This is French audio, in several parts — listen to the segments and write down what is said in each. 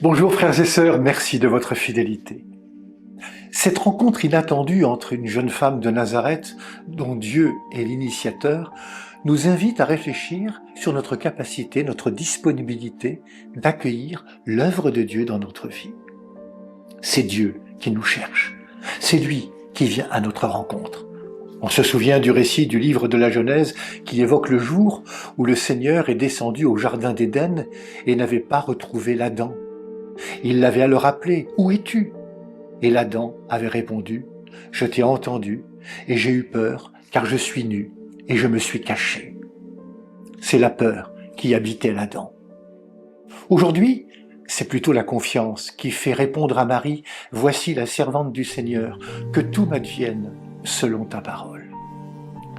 Bonjour frères et sœurs, merci de votre fidélité. Cette rencontre inattendue entre une jeune femme de Nazareth, dont Dieu est l'initiateur, nous invite à réfléchir sur notre capacité, notre disponibilité d'accueillir l'œuvre de Dieu dans notre vie. C'est Dieu qui nous cherche, c'est lui qui vient à notre rencontre. On se souvient du récit du livre de la Genèse qui évoque le jour où le Seigneur est descendu au jardin d'Éden et n'avait pas retrouvé l'Adam. Il l'avait alors appelé « Où es-tu » Et l'Adam avait répondu « Je t'ai entendu et j'ai eu peur car je suis nu et je me suis caché. » C'est la peur qui habitait l'Adam. Aujourd'hui, c'est plutôt la confiance qui fait répondre à Marie « Voici la servante du Seigneur, que tout m'advienne selon ta parole. »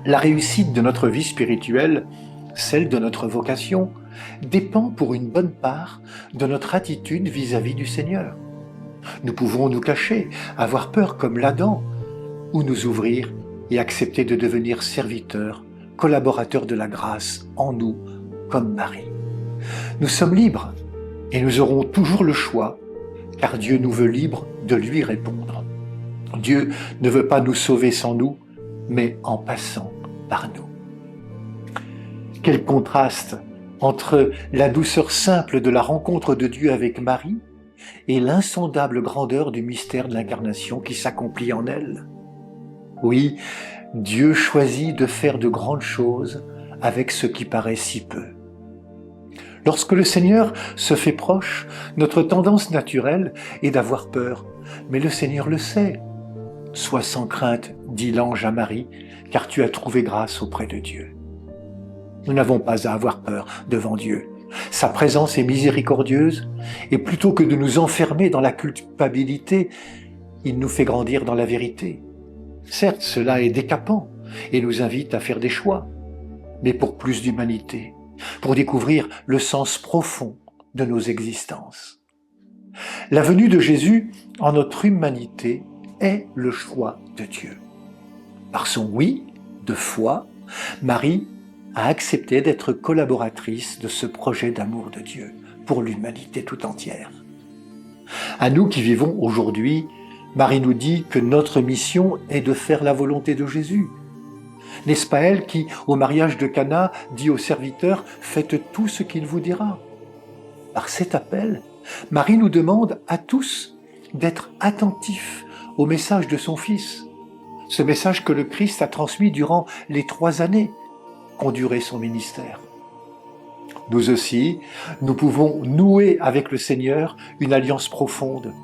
La réussite de notre vie spirituelle, celle de notre vocation, dépend pour une bonne part de notre attitude vis-à-vis du Seigneur. Nous pouvons nous cacher, avoir peur comme l'Adam, ou nous ouvrir et accepter de devenir serviteurs, collaborateurs de la grâce en nous, comme Marie. Nous sommes libres et nous aurons toujours le choix, car Dieu nous veut libres de lui répondre. Dieu ne veut pas nous sauver sans nous, mais en passant par nous. Quel contraste entre la douceur simple de la rencontre de Dieu avec Marie et l'insondable grandeur du mystère de l'incarnation qui s'accomplit en elle. Oui, Dieu choisit de faire de grandes choses avec ce qui paraît si peu. Lorsque le Seigneur se fait proche, notre tendance naturelle est d'avoir peur, mais le Seigneur le sait. « Sois sans crainte, dit l'ange à Marie, car tu as trouvé grâce auprès de Dieu. » Nous n'avons pas à avoir peur devant Dieu. Sa présence est miséricordieuse et plutôt que de nous enfermer dans la culpabilité, il nous fait grandir dans la vérité. Certes, cela est décapant et nous invite à faire des choix, mais pour plus d'humanité, pour découvrir le sens profond de nos existences. La venue de Jésus en notre humanité est le choix de Dieu. Par son oui de foi, Marie a accepté d'être collaboratrice de ce projet d'amour de Dieu pour l'humanité tout entière. À nous qui vivons aujourd'hui, Marie nous dit que notre mission est de faire la volonté de Jésus. N'est-ce pas elle qui, au mariage de Cana, dit aux serviteurs « Faites tout ce qu'il vous dira ». Par cet appel, Marie nous demande à tous d'être attentifs au message de son Fils, ce message que le Christ a transmis durant les 3 années qu'ont duré son ministère. Nous aussi, nous pouvons nouer avec le Seigneur une alliance profonde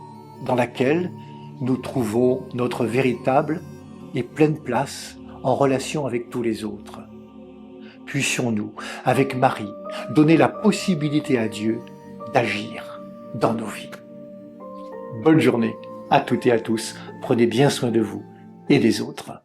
dans laquelle nous trouvons notre véritable et pleine place en relation avec tous les autres. Puissions-nous, avec Marie, donner la possibilité à Dieu d'agir dans nos vies. Bonne journée à toutes et à tous. Prenez bien soin de vous et des autres.